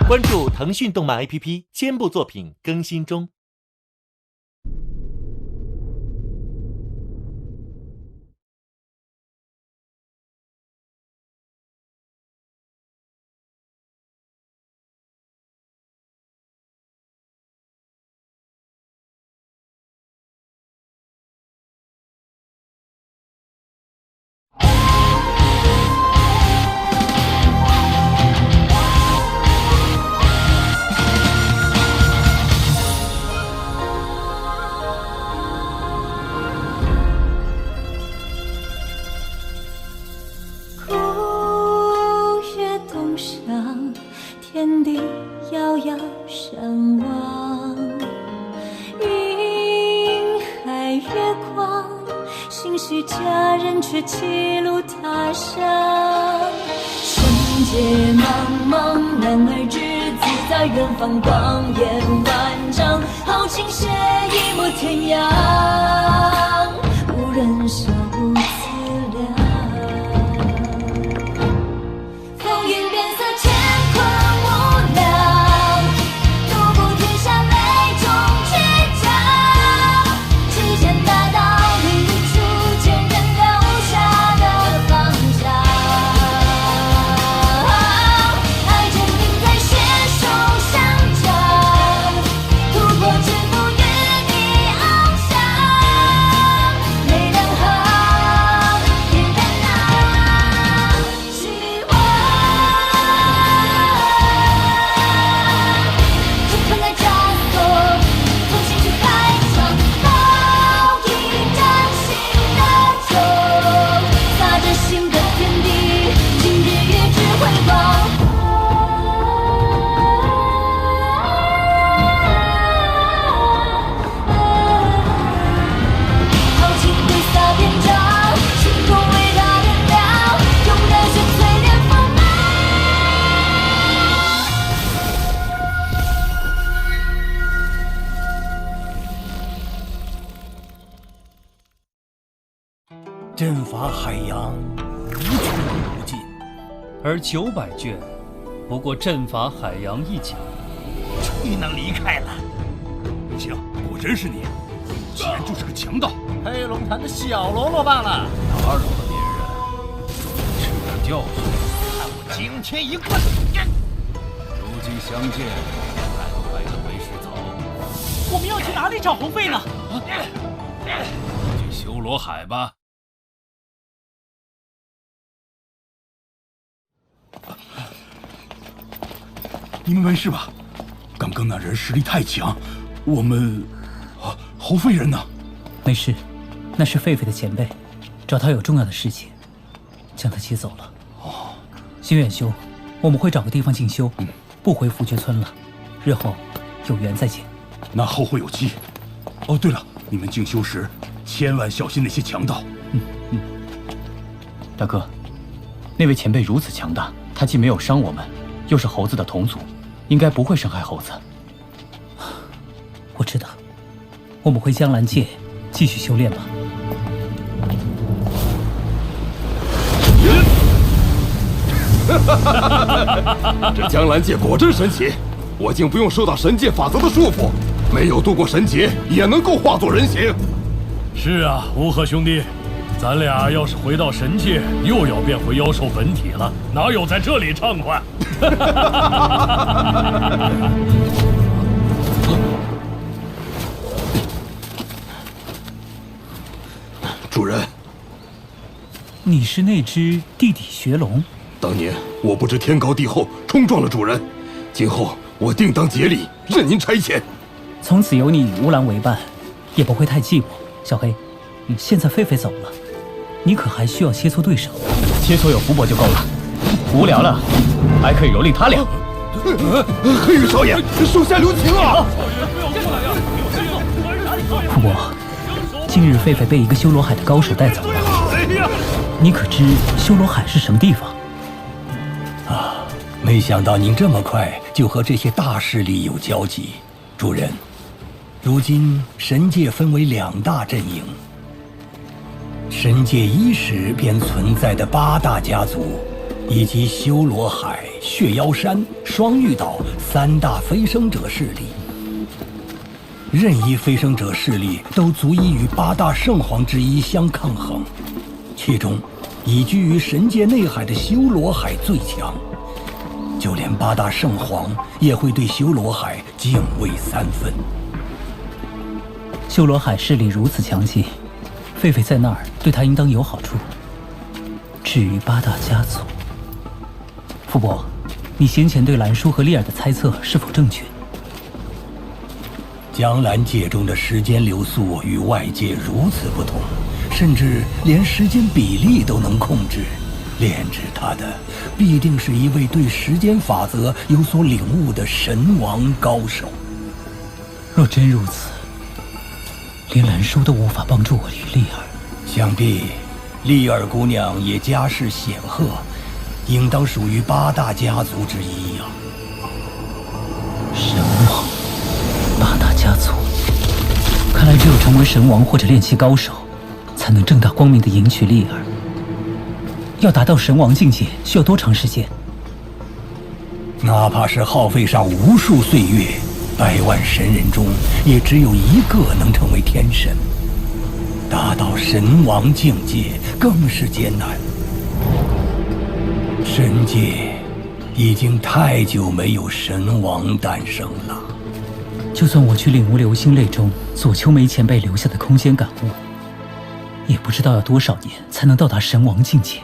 关注腾讯动漫 APP， 肩部作品更新中。天地遥遥相望，云海月光，心系佳人却歧路他乡。世界茫茫，男儿志自在远方，光焰万丈，豪情写一抹天涯，无人晓无思量。风云变色，乾坤无量，独步天下，泪中倔强。指尖大道，明处前人留下的方向。爱坚定在血手相掌，突破桎梏，与你翱翔。泪两行，点燃那希望。就分开枷锁，同心去开创，抱一盏新的酒，洒着新的天地，今日月之辉光。豪情挥洒篇章，星空为它点亮，用热血淬炼锋芒。阵法海洋无穷无尽，而900卷不过阵法海洋一角。终于能离开了。不行，果真是你，竟然就是个强盗！黑龙潭的小喽啰罢了，打扰了别人，吃点教训。看我惊天一棍！如今相见，难开了为师草。我们要去哪里找侯费呢？去修罗海吧。你们没事吧？刚刚那人实力太强，我们……侯费人呢？没事，那是狒狒的前辈，找他有重要的事情，将他接走了。心远兄，我们会找个地方静修，不回福觉村了。日后有缘再见。那后会有期。哦，对了，你们静修时千万小心那些强盗。大哥，那位前辈如此强大，他既没有伤我们，又是猴子的同族，应该不会伤害猴子。我知道，我们回江兰界继续修炼吧。这江兰界果真神奇，我竟不用受到神界法则的束缚，没有度过神劫也能够化作人形。是啊，乌鹤兄弟，咱俩要是回到神界，又要变回妖兽本体了，哪有在这里畅快？主人，你是那只地底穴龙？当年我不知天高地厚，冲撞了主人，今后我定当竭力，任您差遣。从此有你与乌兰为伴，也不会太寂寞。小黑，现在狒狒走了，你可还需要切磋对手？切磋有福伯就够了，无聊了还可以蹂躏他俩。黑羽少爷，手下留情啊！福伯，今日狒狒被一个修罗海的高手带走了，你可知修罗海是什么地方？没想到您这么快就和这些大势力有交集，主人。如今神界分为2大阵营，神界伊始便存在的8大家族，以及修罗海、血妖山、双玉岛3大飞升者势力。任意飞升者势力都足以与8大圣皇之一相抗衡，其中已居于神界内海的修罗海最强。就连8大圣皇也会对修罗海敬畏3分。修罗海势力如此强劲，狒狒在那儿对他应当有好处。至于8大家族，傅伯，你先前对兰叔和利尔的猜测是否正确？江兰界中的时间流速与外界如此不同，甚至连时间比例都能控制。炼制他的必定是一位对时间法则有所领悟的神王高手。若真如此，连兰叔都无法帮助我与丽儿。想必丽儿姑娘也家世显赫，应当属于8大家族之一呀。神王，8大家族，看来只有成为神王或者炼器高手，才能正大光明地迎娶丽儿。要达到神王境界需要多长时间？哪怕是耗费上无数岁月，100万神人中也只有1个能成为天神。达到神王境界更是艰难。神界已经太久没有神王诞生了。就算我去领悟流星泪中左丘梅前辈留下的空间感悟，也不知道要多少年才能到达神王境界。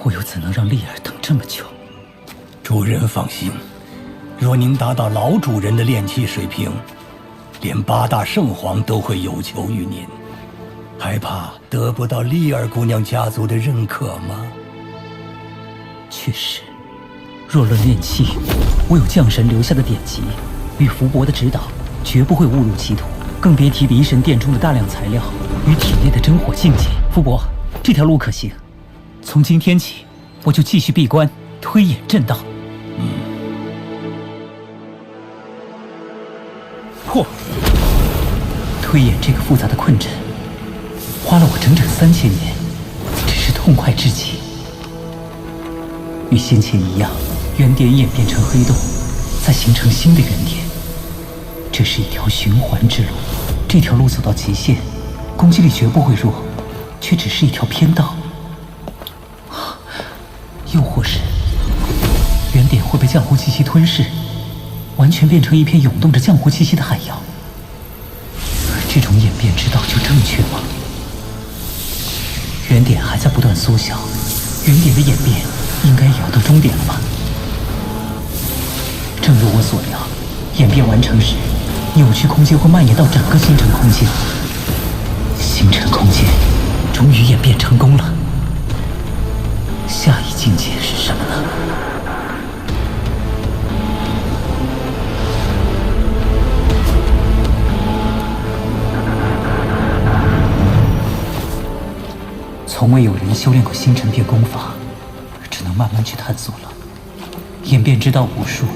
我又怎能让丽儿等这么久？主人放心，若您达到老主人的炼器水平，连8大圣皇都会有求于您，还怕得不到丽儿姑娘家族的认可吗？确实，若论炼器，我有降神留下的典籍与福伯的指导，绝不会误入歧途，更别提离神殿中的大量材料与体内的真火境界。福伯，这条路可行。从今天起，我就继续闭关推演阵道。破！推演这个复杂的困阵，花了我整整3000年，真是痛快至极。与先前一样，原点演变成黑洞，再形成新的原点。这是一条循环之路，这条路走到极限，攻击力绝不会弱，却只是一条偏道。又或是原点会被浆糊气息吞噬，完全变成一片涌动着浆糊气息的海洋。这种演变之道就正确吗？原点还在不断缩小，原点的演变应该也要到终点了吧？正如我所料，演变完成时，扭曲空间会蔓延到整个星辰空间。星辰空间终于演变成功了。下一境界是什么呢？从未有人修炼过星辰变功法，只能慢慢去探索了。演变之道无数，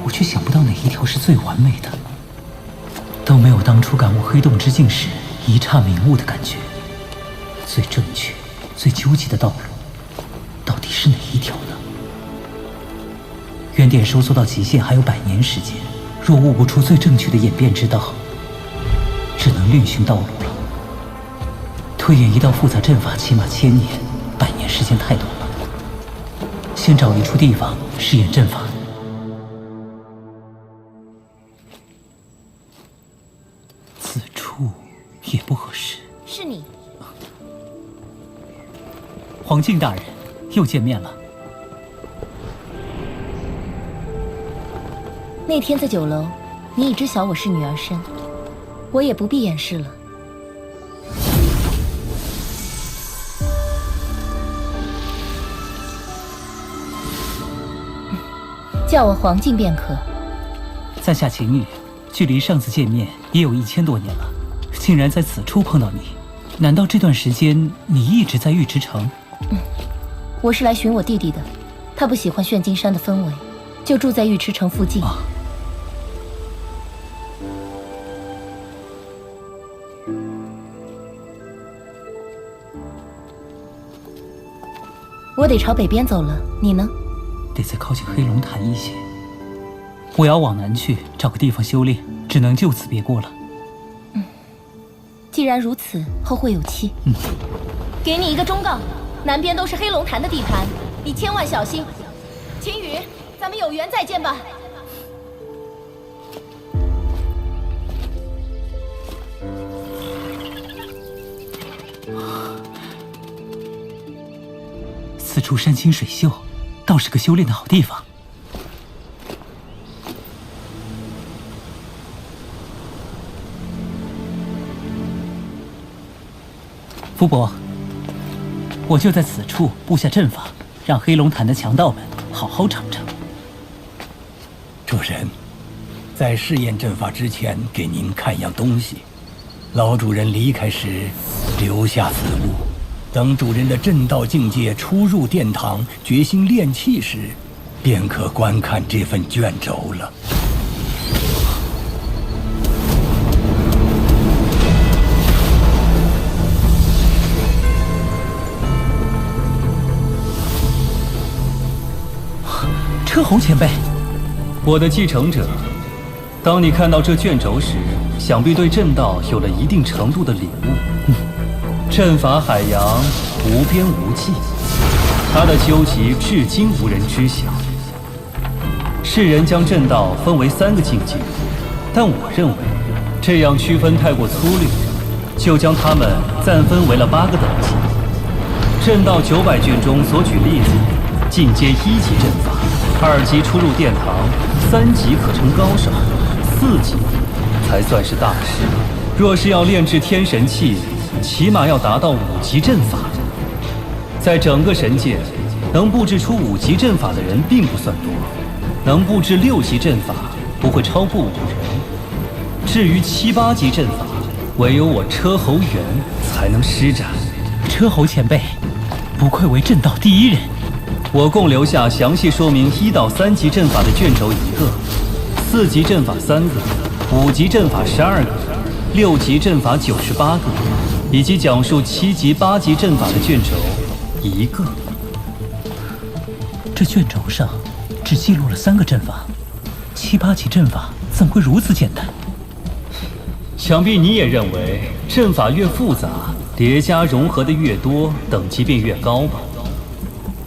我却想不到哪一条是最完美的，都没有当初感悟黑洞之境时一刹明悟的感觉。最正确、最究极的道路，到底是哪一条呢？原点收缩到极限还有100年时间，若悟不出最正确的演变之道，只能另寻道路了。推演一道复杂阵法起码1000年，100年时间太短了。先找一处地方试验阵法。此处也不合适。是你。黄静大人，又见面了。那天在酒楼，你已知晓我是女儿身，我也不必掩饰了。叫我黄静便可。在下秦羽，距离上次见面也有1000多年了，竟然在此处碰到你。难道这段时间你一直在玉池城？我是来寻我弟弟的，他不喜欢炫金山的氛围，就住在玉池城附近。我我得朝北边走了，你呢？得再靠近黑龙潭一些。我要往南去找个地方修炼，只能就此别过了。既然如此，后会有期。给你一个忠告，南边都是黑龙潭的地盘，你千万小心。秦羽，咱们有缘再见吧。此处山清水秀，倒是个修炼的好地方。福伯，我就在此处布下阵法，让黑龙潭的强盗们好好尝尝。主人，在试验阵法之前，给您看样东西。老主人离开时，留下此物。等主人的阵道境界初入殿堂，决心炼气时，便可观看这份卷轴了。车侯前辈，我的继承者，当你看到这卷轴时，想必对阵道有了一定程度的领悟。阵法海洋无边无际，它的究极至今无人知晓。世人将阵道分为3个境界，但我认为这样区分太过粗略，就将它们暂分为了8个等级。阵道900卷中所举例子，进阶1级阵法，2级出入殿堂，3级可称高手，4级才算是大师。若是要炼制天神器，起码要达到5级阵法。在整个神界，能布置出5级阵法的人并不算多，能布置6级阵法不会超过5人。至于7、8级阵法，唯有我车侯元才能施展。车侯前辈，不愧为阵道第一人。我共留下详细说明1到3级阵法的卷轴1个，4级阵法3个，5级阵法12个，6级阵法98个，以及讲述7级、8级阵法的卷轴1个。这卷轴上只记录了3个阵法，7、8级阵法怎会如此简单？想必你也认为阵法越复杂，叠加融合的越多，等级便越高吧？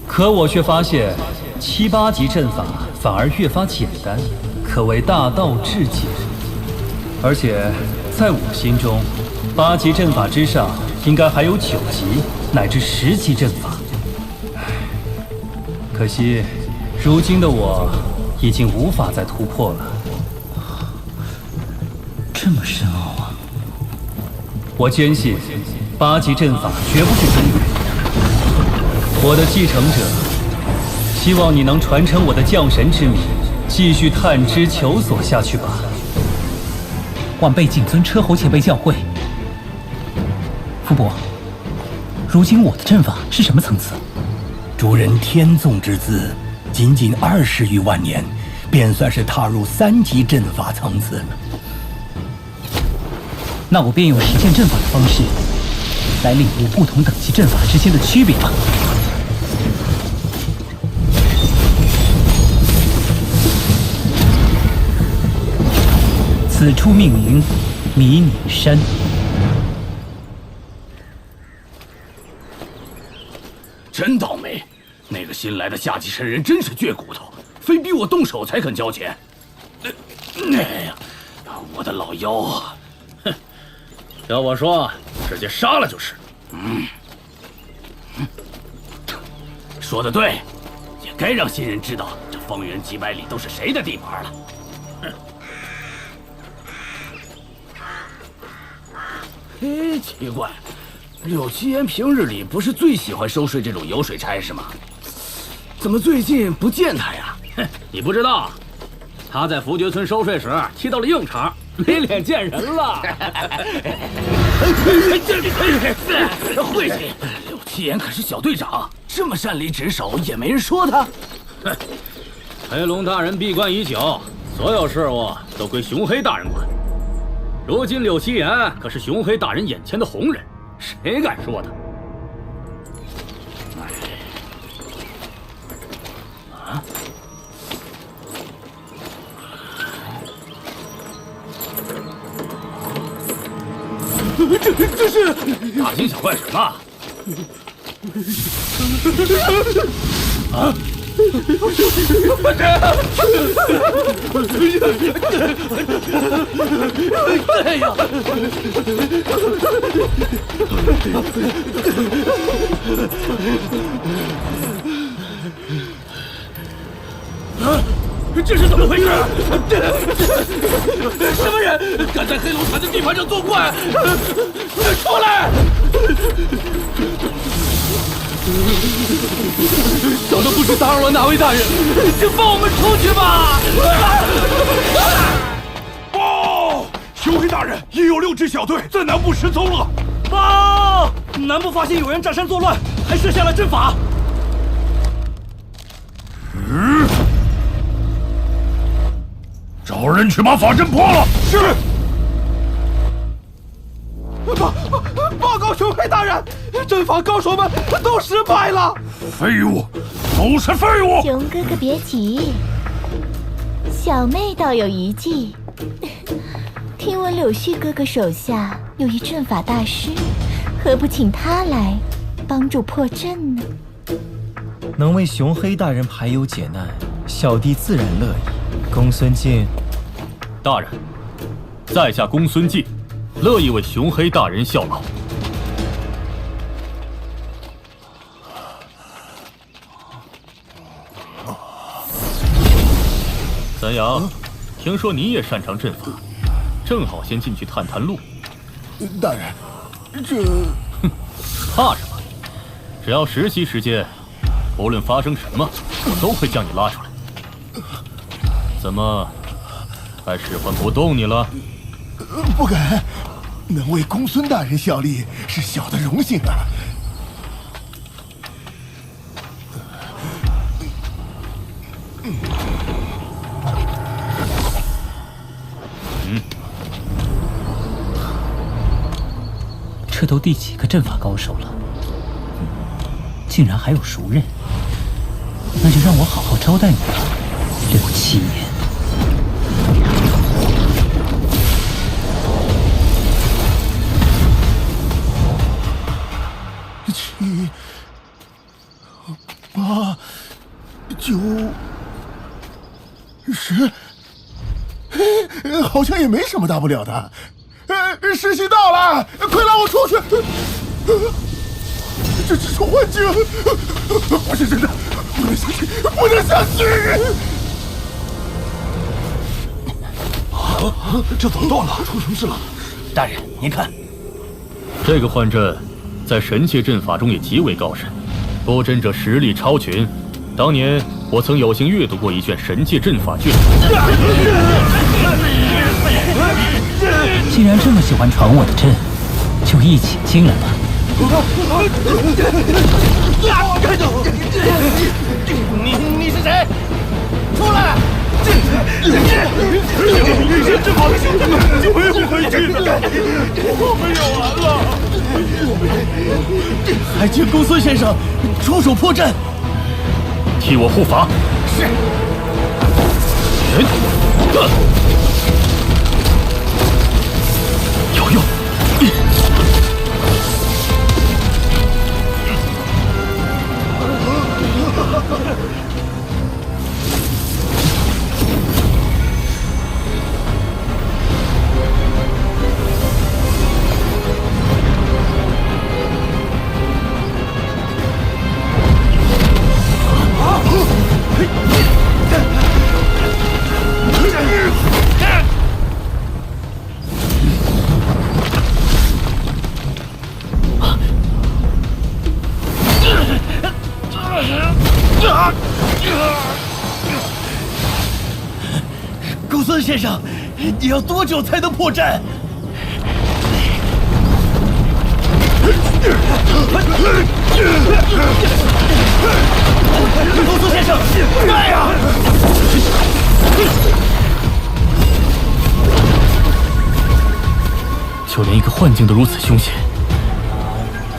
可我却发现7、8级阵法反而越发简单，可谓大道至简。而且在我心中，8级阵法之上应该还有9级乃至10级阵法。可惜如今的我已经无法再突破了。这么深奥啊！我坚信8级阵法绝不是真伪。我的继承者，希望你能传承我的降神之名，继续探知求索下去吧。晚辈谨遵车侯前辈教诲。福伯，如今我的阵法是什么层次？主人天纵之姿，仅仅20余万年，便算是踏入3级阵法层次了。那我便用实践阵法的方式，来领悟不同等级阵法之间的区别吧。此处命名迷你山。真倒霉，那个新来的下级神人真是倔骨头，非逼我动手才肯交钱。哎呀，我的老腰啊！哼，要我说，直接杀了就是。说得对，也该让新人知道这方圆几百里都是谁的地盘了。嘿，奇怪，柳七言平日里不是最喜欢收拾这种油水差事吗？怎么最近不见他呀？哼，你不知道，他在福爵村收税时踢到了硬茬，没脸见人了。晦气！柳七言可是小队长，这么擅离职守，也没人说他。哼，黑龙大人闭关已久，所有事务都归熊黑大人管。如今柳七言可是熊黑大人眼前的红人，谁敢说他？这是大惊小怪什么？啊！哎呀！这是怎么回事？什么人敢在黑龙潭的地盘上作怪？出来！小的不知打扰了哪位大人，请放我们出去吧！报！熊黑大人已有6支小队在南部失踪了。报！南部发现有人占山作乱，还设下了阵法。找人去把法阵破了。是。报告熊黑大人，阵法高手们都失败了。废物，都是废物！熊哥哥别急，小妹倒有一计。听闻柳絮哥哥手下有一阵法大师，何不请他来帮助破阵呢？能为熊黑大人排忧解难，小弟自然乐意。公孙敬，大人，在下公孙敬，乐意为熊黑大人效劳。三阳，听说你也擅长阵法，正好先进去探探路。大人，这……哼，怕什么？只要实习时间，无论发生什么，我都会将你拉出来。怎么，还使唤不动你了？不敢，能为公孙大人效力是小的荣幸啊。这都第几个阵法高手了，竟然还有熟人，那就让我好好招待你吧，6、7年。7、8、9、10，好像也没什么大不了的。实习到了，快拉我出去！这只是幻境，不是真的，不能相信，不能相信！这怎么断了？出什么事了？大人，您看，这个幻阵在神界阵法中也极为高深，布阵者实力超群。当年我曾有幸阅读过一卷神界阵法卷。既然这么喜欢传我的阵，就一起进来吧。你是谁？出来！一身阵法的兄弟们就没有回去，我们有完了！还请公孙先生出手破阵，替我护法。是。有用。公孙先生，你要多久才能破阵？公孙先生，快呀！就连一个幻境都如此凶险，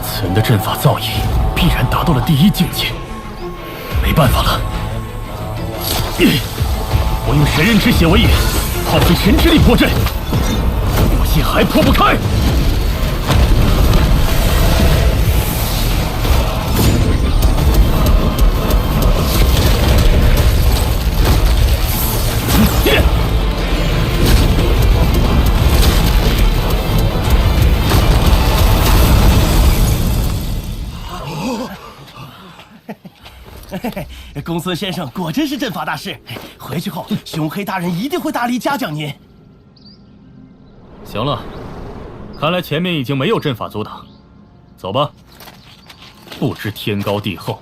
此人的阵法造诣必然达到了第1境界。没办法了，我用神人之血为引，耗费神之力破阵，我信还破不开。公孙先生果真是阵法大师，回去后熊黑大人一定会大力嘉奖您。行了，看来前面已经没有阵法阻挡，走吧。不知天高地厚，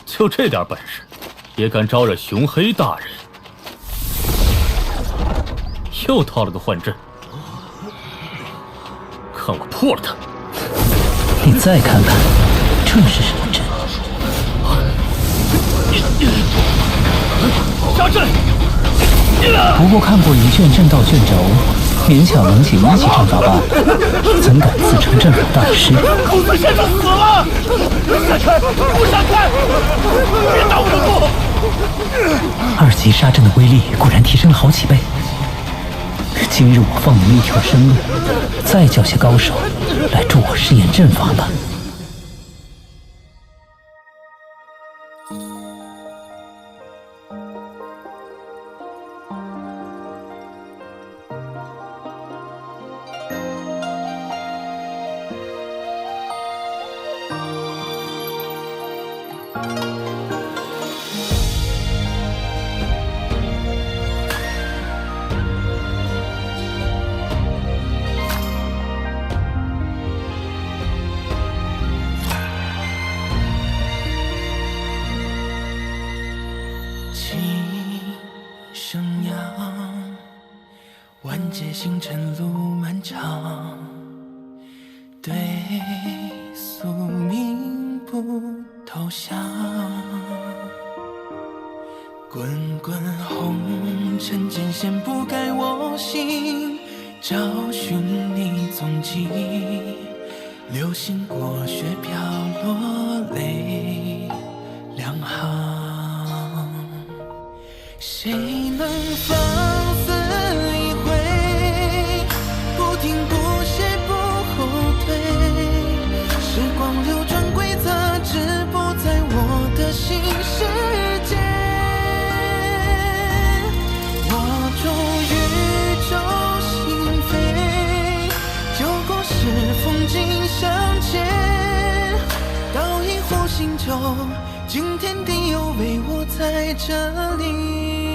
就这点本事，也敢招惹熊黑大人？又套了个幻阵，看我破了他！你再看看，这是什么阵？杀阵！不过看过一卷阵道卷轴，勉强能解一级阵法罢了，怎敢自称阵法大师？公孙先生死了！闪开！不闪开！别挡我的路！二级杀阵的威力果然提升了好几倍。今日我放你一条生路，再叫些高手来助我试验阵法吧。万劫星辰路漫长，对宿命不投降。滚滚红尘艰险不改我心，找寻你踪迹。流星过雪飘落泪两行，谁能放肆一回，不停不歇不后退。时光流转规则止步在我的新世界，我住宇宙心扉，旧故事风景相牵，倒映湖心洲，今天地有为我在这里。